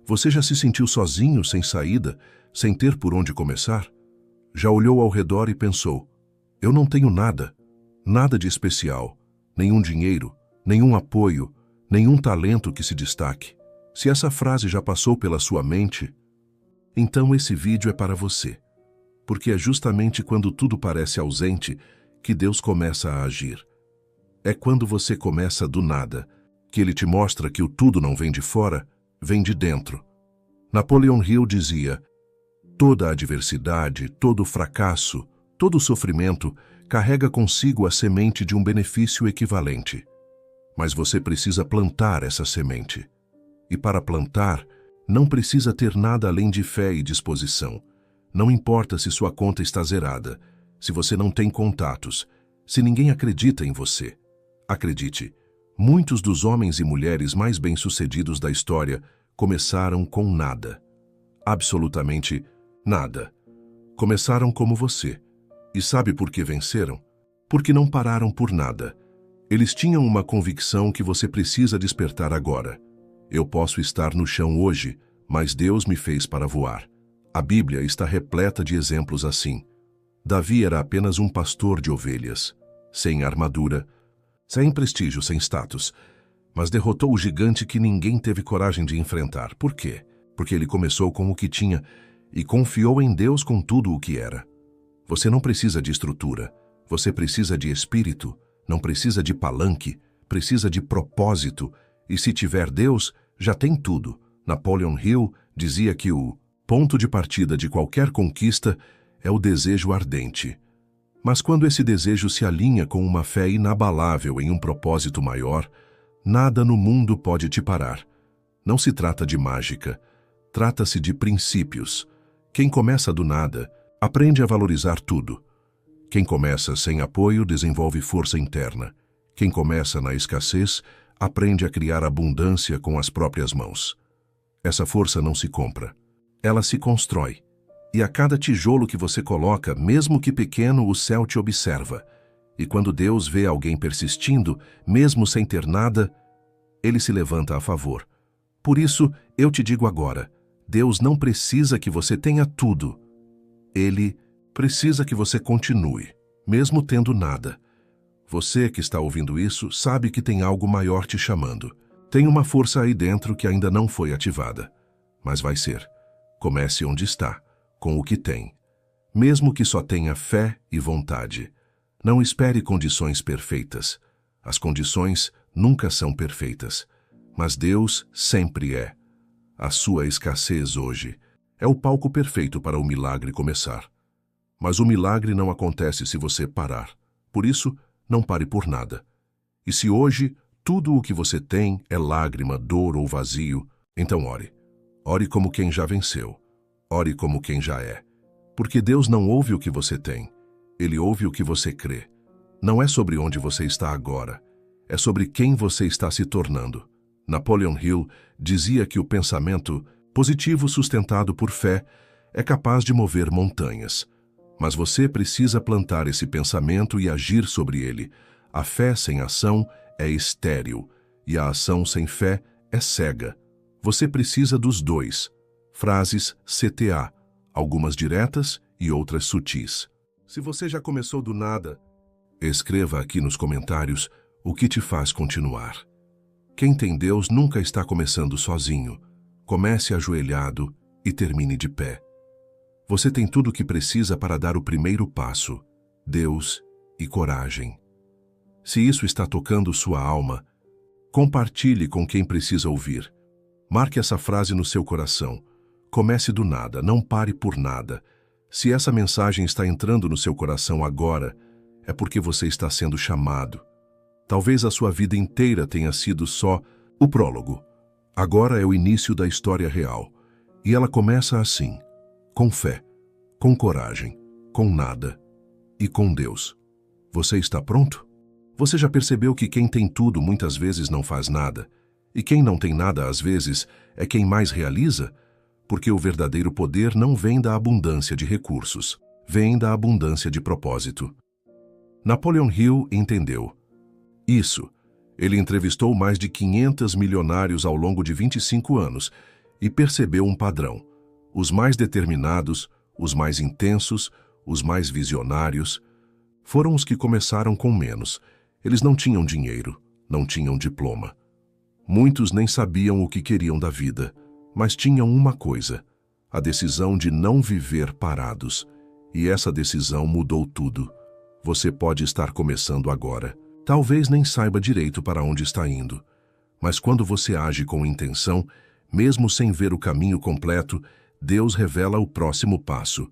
Você já se sentiu sozinho, sem saída, sem ter por onde começar? Já olhou ao redor e pensou: eu não tenho nada, nada de especial, nenhum dinheiro, nenhum apoio, nenhum talento que se destaque. Se essa frase já passou pela sua mente, então esse vídeo é para você. Porque é justamente quando tudo parece ausente que Deus começa a agir. É quando você começa do nada que Ele te mostra que o tudo não vem de fora, vem de dentro. Napoleon Hill dizia: toda adversidade, todo fracasso, todo sofrimento carrega consigo a semente de um benefício equivalente. Mas você precisa plantar essa semente. E para plantar, não precisa ter nada além de fé e disposição. Não importa se sua conta está zerada, se você não tem contatos, se ninguém acredita em você. Acredite, muitos dos homens e mulheres mais bem-sucedidos da história começaram com nada. Absolutamente nada. Começaram como você. E sabe por que venceram? Porque não pararam por nada. Eles tinham uma convicção que você precisa despertar agora. Eu posso estar no chão hoje, mas Deus me fez para voar. A Bíblia está repleta de exemplos assim. Davi era apenas um pastor de ovelhas, sem armadura, sem prestígio, sem status, mas derrotou o gigante que ninguém teve coragem de enfrentar. Por quê? Porque ele começou com o que tinha e confiou em Deus com tudo o que era. Você não precisa de estrutura, você precisa de espírito, não precisa de palanque, precisa de propósito, e se tiver Deus, já tem tudo. Napoleon Hill dizia que o ponto de partida de qualquer conquista é o desejo ardente. Mas quando esse desejo se alinha com uma fé inabalável em um propósito maior, nada no mundo pode te parar. Não se trata de mágica, trata-se de princípios. Quem começa do nada, aprende a valorizar tudo. Quem começa sem apoio, desenvolve força interna. Quem começa na escassez, aprende a criar abundância com as próprias mãos. Essa força não se compra. Ela se constrói. E a cada tijolo que você coloca, mesmo que pequeno, o céu te observa. E quando Deus vê alguém persistindo, mesmo sem ter nada, Ele se levanta a favor. Por isso, eu te digo agora, Deus não precisa que você tenha tudo. Ele precisa que você continue, mesmo tendo nada. Você que está ouvindo isso sabe que tem algo maior te chamando. Tem uma força aí dentro que ainda não foi ativada. Mas vai ser. Comece onde está, com o que tem. Mesmo que só tenha fé e vontade. Não espere condições perfeitas. As condições nunca são perfeitas. Mas Deus sempre é. A sua escassez hoje é o palco perfeito para o milagre começar. Mas o milagre não acontece se você parar. Por isso, não pare por nada. E se hoje tudo o que você tem é lágrima, dor ou vazio, então ore. Ore como quem já venceu. Ore como quem já é. Porque Deus não ouve o que você tem. Ele ouve o que você crê. Não é sobre onde você está agora. É sobre quem você está se tornando. Napoleon Hill dizia que o pensamento positivo sustentado por fé é capaz de mover montanhas. Mas você precisa plantar esse pensamento e agir sobre ele. A fé sem ação é estéril e a ação sem fé é cega. Você precisa dos dois. Frases CTA, algumas diretas e outras sutis. Se você já começou do nada, escreva aqui nos comentários o que te faz continuar. Quem tem Deus nunca está começando sozinho. Comece ajoelhado e termine de pé. Você tem tudo o que precisa para dar o primeiro passo: Deus e coragem. Se isso está tocando sua alma, compartilhe com quem precisa ouvir. Marque essa frase no seu coração. Comece do nada, não pare por nada. Se essa mensagem está entrando no seu coração agora, é porque você está sendo chamado. Talvez a sua vida inteira tenha sido só o prólogo. Agora é o início da história real. E ela começa assim, com fé, com coragem, com nada e com Deus. Você está pronto? Você já percebeu que quem tem tudo muitas vezes não faz nada? E quem não tem nada às vezes é quem mais realiza? Porque o verdadeiro poder não vem da abundância de recursos, vem da abundância de propósito. Napoleon Hill entendeu isso. Ele entrevistou mais de 500 milionários ao longo de 25 anos e percebeu um padrão. Os mais determinados, os mais intensos, os mais visionários, foram os que começaram com menos. Eles não tinham dinheiro, não tinham diploma. Muitos nem sabiam o que queriam da vida, mas tinham uma coisa: a decisão de não viver parados. E essa decisão mudou tudo. Você pode estar começando agora. Talvez nem saiba direito para onde está indo. Mas quando você age com intenção, mesmo sem ver o caminho completo, Deus revela o próximo passo.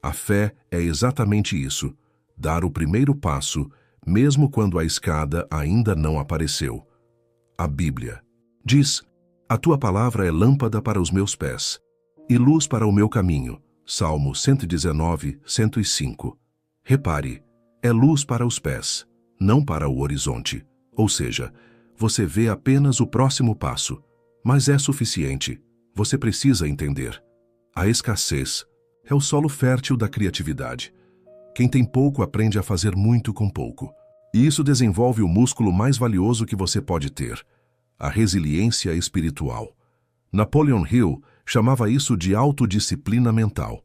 A fé é exatamente isso: dar o primeiro passo, mesmo quando a escada ainda não apareceu. A Bíblia diz: a tua palavra é lâmpada para os meus pés e luz para o meu caminho. Salmo 119, 105. Repare, é luz para os pés, não para o horizonte. Ou seja, você vê apenas o próximo passo, mas é suficiente. Você precisa entender. A escassez é o solo fértil da criatividade. Quem tem pouco aprende a fazer muito com pouco. E isso desenvolve o músculo mais valioso que você pode ter: a resiliência espiritual. Napoleon Hill chamava isso de autodisciplina mental.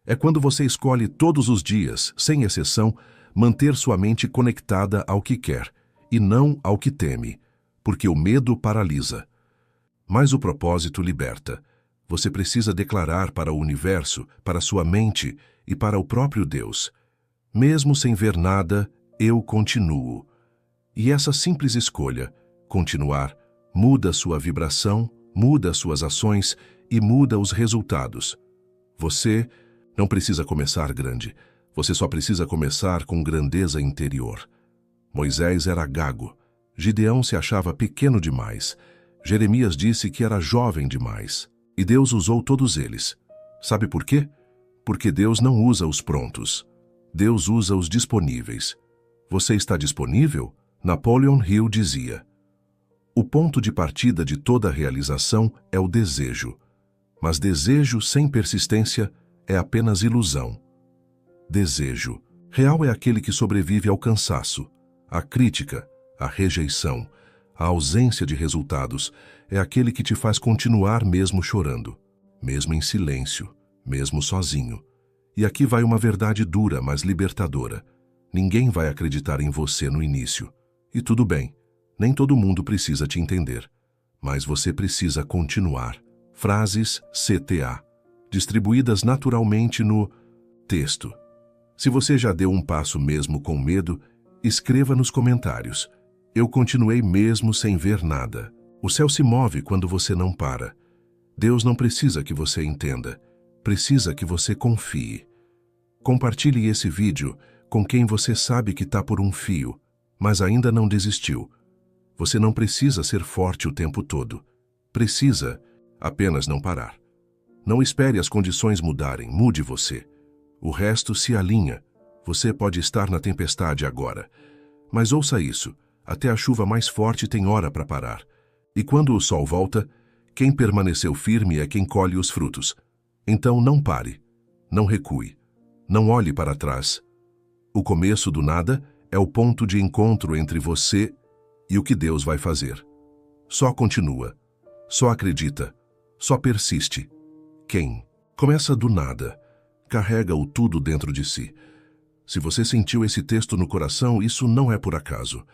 É quando você escolhe todos os dias, sem exceção, manter sua mente conectada ao que quer e não ao que teme, porque o medo paralisa. Mas o propósito liberta. Você precisa declarar para o universo, para sua mente e para o próprio Deus: mesmo sem ver nada, eu continuo. E essa simples escolha, continuar, muda sua vibração, muda suas ações e muda os resultados. Você não precisa começar grande. Você só precisa começar com grandeza interior. Moisés era gago. Gideão se achava pequeno demais. Jeremias disse que era jovem demais. E Deus usou todos eles. Sabe por quê? Porque Deus não usa os prontos. Deus usa os disponíveis. Você está disponível? Napoleon Hill dizia: o ponto de partida de toda realização é o desejo. Mas desejo sem persistência é apenas ilusão. Desejo real é aquele que sobrevive ao cansaço, à crítica, à rejeição, à ausência de resultados. É aquele que te faz continuar mesmo chorando, mesmo em silêncio, mesmo sozinho. E aqui vai uma verdade dura, mas libertadora. Ninguém vai acreditar em você no início. E tudo bem, nem todo mundo precisa te entender. Mas você precisa continuar. Frases CTA, distribuídas naturalmente no texto. Se você já deu um passo mesmo com medo, escreva nos comentários: eu continuei mesmo sem ver nada. O céu se move quando você não para. Deus não precisa que você entenda, precisa que você confie. Compartilhe esse vídeo com quem você sabe que está por um fio, mas ainda não desistiu. Você não precisa ser forte o tempo todo. Precisa apenas não parar. Não espere as condições mudarem, mude você. O resto se alinha. Você pode estar na tempestade agora. Mas ouça isso: até a chuva mais forte tem hora para parar. E quando o sol volta, quem permaneceu firme é quem colhe os frutos. Então não pare, não recue, não olhe para trás. O começo do nada é o ponto de encontro entre você e o que Deus vai fazer. Só continua, só acredita, só persiste. Quem começa do nada, carrega o tudo dentro de si. Se você sentiu esse texto no coração, isso não é por acaso.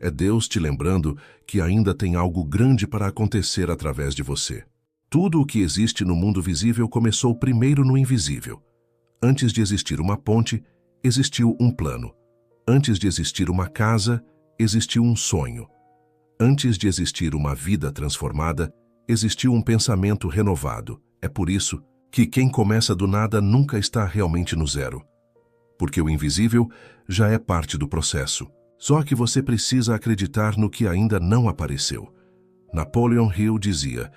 É Deus te lembrando que ainda tem algo grande para acontecer através de você. Tudo o que existe no mundo visível começou primeiro no invisível. Antes de existir uma ponte, existiu um plano. Antes de existir uma casa, existiu um sonho. Antes de existir uma vida transformada, existiu um pensamento renovado. É por isso que quem começa do nada nunca está realmente no zero. Porque o invisível já é parte do processo. Só que você precisa acreditar no que ainda não apareceu. Napoleon Hill dizia: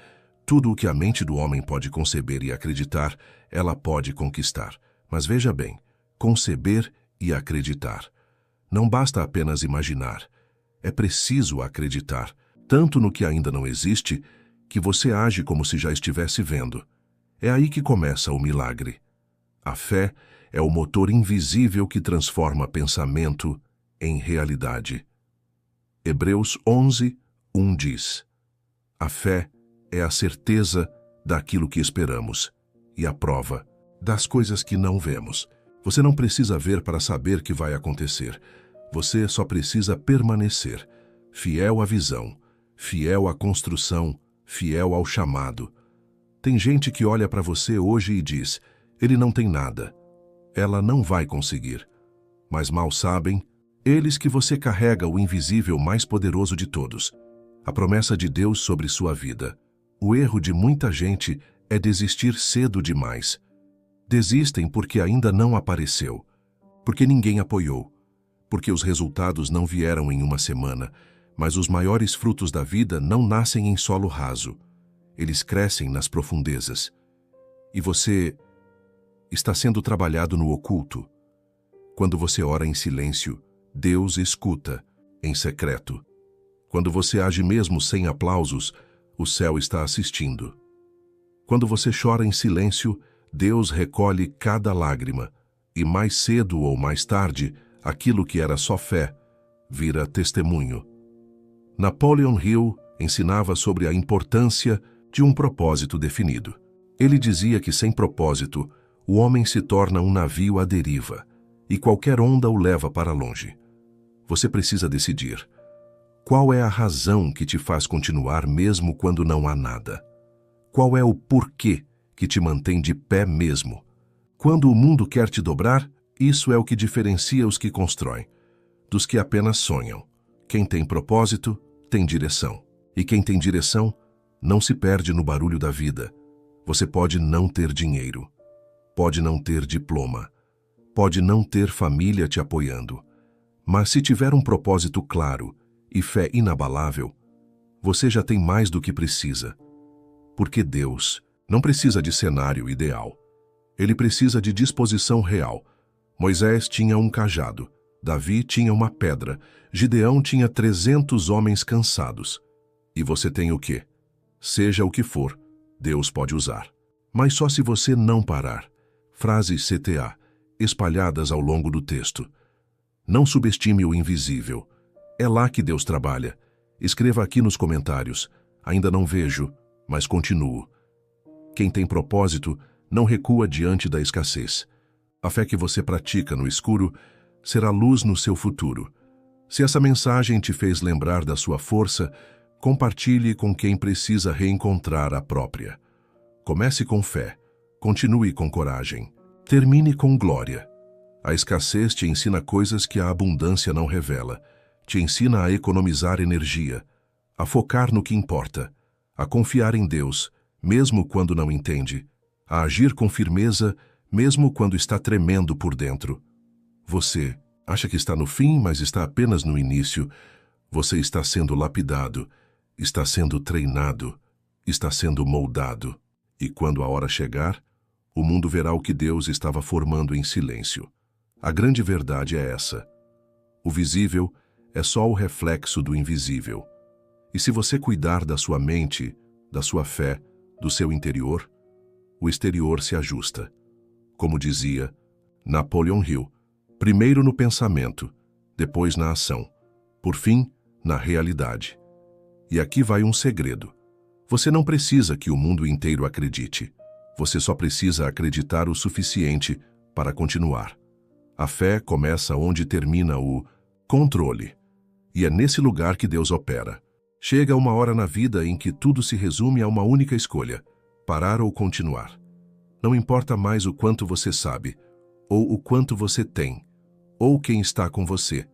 tudo o que a mente do homem pode conceber e acreditar, ela pode conquistar. Mas veja bem, conceber e acreditar. Não basta apenas imaginar. É preciso acreditar, tanto no que ainda não existe, que você age como se já estivesse vendo. É aí que começa o milagre. A fé é o motor invisível que transforma pensamento em realidade. Hebreus 11, 1 diz: a fé é a certeza daquilo que esperamos e a prova das coisas que não vemos. Você não precisa ver para saber que vai acontecer. Você só precisa permanecer, fiel à visão, fiel à construção, fiel ao chamado. Tem gente que olha para você hoje e diz, ele não tem nada. Ela não vai conseguir. Mas mal sabem, eles que você carrega o invisível mais poderoso de todos, a promessa de Deus sobre sua vida. O erro de muita gente é desistir cedo demais. Desistem porque ainda não apareceu, porque ninguém apoiou, porque os resultados não vieram em uma semana, mas os maiores frutos da vida não nascem em solo raso. Eles crescem nas profundezas. E você está sendo trabalhado no oculto. Quando você ora em silêncio, Deus escuta, em secreto. Quando você age mesmo sem aplausos, o céu está assistindo. Quando você chora em silêncio, Deus recolhe cada lágrima, e mais cedo ou mais tarde, aquilo que era só fé, vira testemunho. Napoleon Hill ensinava sobre a importância de um propósito definido. Ele dizia que sem propósito, o homem se torna um navio à deriva, e qualquer onda o leva para longe. Você precisa decidir. Qual é a razão que te faz continuar mesmo quando não há nada? Qual é o porquê que te mantém de pé mesmo? Quando o mundo quer te dobrar, isso é o que diferencia os que constroem dos que apenas sonham. Quem tem propósito, tem direção. E quem tem direção, não se perde no barulho da vida. Você pode não ter dinheiro, pode não ter diploma, pode não ter família te apoiando, mas se tiver um propósito claro e fé inabalável, você já tem mais do que precisa. Porque Deus não precisa de cenário ideal. Ele precisa de disposição real. Moisés tinha um cajado, Davi tinha uma pedra, Gideão tinha 300 homens cansados. E você tem o quê? Seja o que for, Deus pode usar. Mas só se você não parar. Frases CTA, espalhadas ao longo do texto. Não subestime o invisível. É lá que Deus trabalha. Escreva aqui nos comentários. Ainda não vejo, mas continuo. Quem tem propósito não recua diante da escassez. A fé que você pratica no escuro será luz no seu futuro. Se essa mensagem te fez lembrar da sua força, compartilhe com quem precisa reencontrar a própria. Comece com fé, continue com coragem, termine com glória. A escassez te ensina coisas que a abundância não revela. Te ensina a economizar energia, a focar no que importa, a confiar em Deus, mesmo quando não entende, a agir com firmeza, mesmo quando está tremendo por dentro. Você acha que está no fim, mas está apenas no início. Você está sendo lapidado, está sendo treinado, está sendo moldado. E quando a hora chegar, o mundo verá o que Deus estava formando em silêncio. A grande verdade é essa. O visível é só o reflexo do invisível. E se você cuidar da sua mente, da sua fé, do seu interior, o exterior se ajusta. Como dizia Napoleon Hill, primeiro no pensamento, depois na ação, por fim, na realidade. E aqui vai um segredo. Você não precisa que o mundo inteiro acredite. Você só precisa acreditar o suficiente para continuar. A fé começa onde termina o controle. E é nesse lugar que Deus opera. Chega uma hora na vida em que tudo se resume a uma única escolha: parar ou continuar. Não importa mais o quanto você sabe, ou o quanto você tem, ou quem está com você.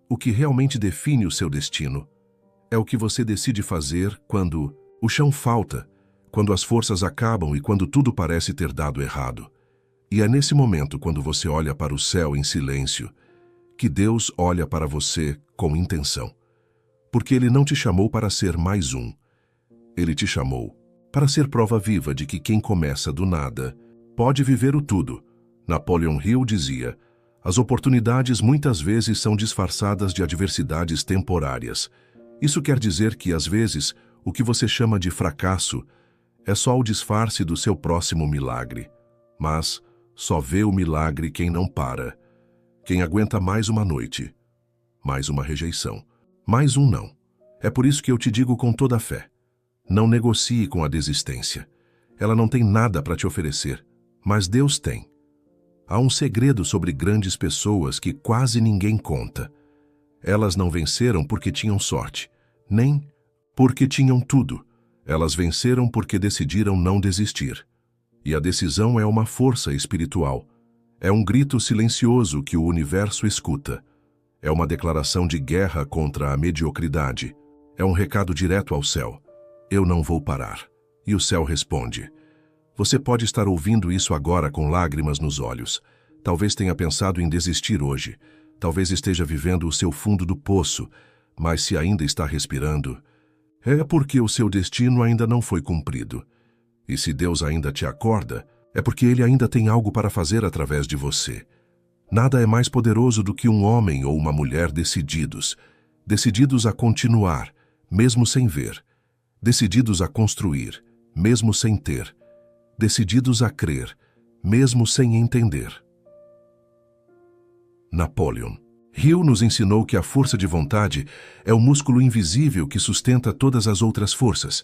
O que realmente define o seu destino é o que você decide fazer quando o chão falta, quando as forças acabam e quando tudo parece ter dado errado. E é nesse momento, quando você olha para o céu em silêncio, que Deus olha para você com intenção. Porque Ele não te chamou para ser mais um. Ele te chamou para ser prova viva de que quem começa do nada pode viver o tudo. Napoleon Hill dizia: as oportunidades muitas vezes são disfarçadas de adversidades temporárias. Isso quer dizer que, às vezes, o que você chama de fracasso é só o disfarce do seu próximo milagre. Mas só vê o milagre quem não para. Quem aguenta mais uma noite, mais uma rejeição, mais um não. É por isso que eu te digo com toda a fé: não negocie com a desistência. Ela não tem nada para te oferecer, mas Deus tem. Há um segredo sobre grandes pessoas que quase ninguém conta. Elas não venceram porque tinham sorte, nem porque tinham tudo. Elas venceram porque decidiram não desistir. E a decisão é uma força espiritual. É um grito silencioso que o universo escuta. É uma declaração de guerra contra a mediocridade. É um recado direto ao céu. Eu não vou parar. E o céu responde. Você pode estar ouvindo isso agora com lágrimas nos olhos. Talvez tenha pensado em desistir hoje. Talvez esteja vivendo o seu fundo do poço. Mas se ainda está respirando, é porque o seu destino ainda não foi cumprido. E se Deus ainda te acorda, é porque Ele ainda tem algo para fazer através de você. Nada é mais poderoso do que um homem ou uma mulher decididos a continuar, mesmo sem ver, decididos a construir, mesmo sem ter, decididos a crer, mesmo sem entender. Napoleon Hill nos ensinou que a força de vontade é o músculo invisível que sustenta todas as outras forças.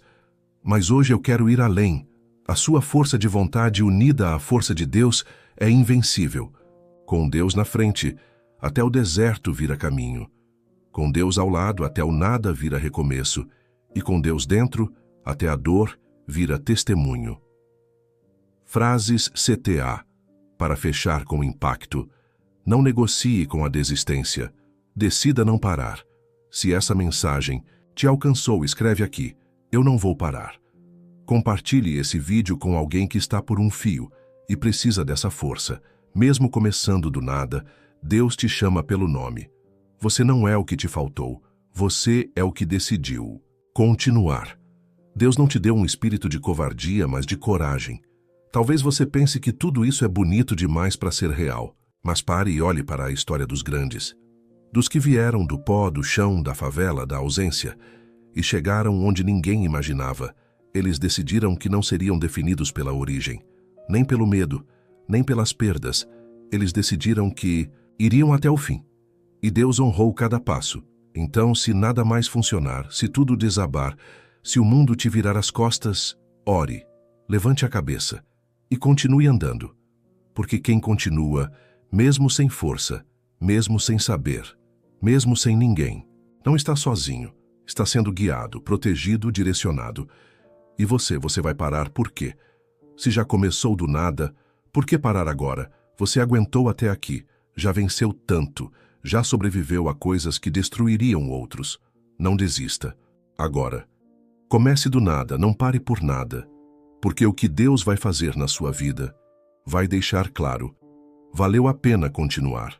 Mas hoje eu quero ir além. A sua força de vontade unida à força de Deus é invencível. Com Deus na frente, até o deserto vira caminho. Com Deus ao lado, até o nada vira recomeço. E com Deus dentro, até a dor vira testemunho. Frases CTA. Para fechar com impacto. Não negocie com a desistência. Decida não parar. Se essa mensagem te alcançou, escreve aqui. Eu não vou parar. Compartilhe esse vídeo com alguém que está por um fio e precisa dessa força. Mesmo começando do nada, Deus te chama pelo nome. Você não é o que te faltou. Você é o que decidiu. Continuar. Deus não te deu um espírito de covardia, mas de coragem. Talvez você pense que tudo isso é bonito demais para ser real. Mas pare e olhe para a história dos grandes. Dos que vieram do pó, do chão, da favela, da ausência, e chegaram onde ninguém imaginava. Eles decidiram que não seriam definidos pela origem, nem pelo medo, nem pelas perdas. Eles decidiram que iriam até o fim. E Deus honrou cada passo. Então, se nada mais funcionar, se tudo desabar, se o mundo te virar as costas, ore, levante a cabeça e continue andando. Porque quem continua, mesmo sem força, mesmo sem saber, mesmo sem ninguém, não está sozinho, está sendo guiado, protegido, direcionado. E você vai parar por quê? Se já começou do nada, por que parar agora? Você aguentou até aqui, já venceu tanto, já sobreviveu a coisas que destruiriam outros. Não desista. Agora. Comece do nada, não pare por nada. Porque o que Deus vai fazer na sua vida vai deixar claro. Valeu a pena continuar.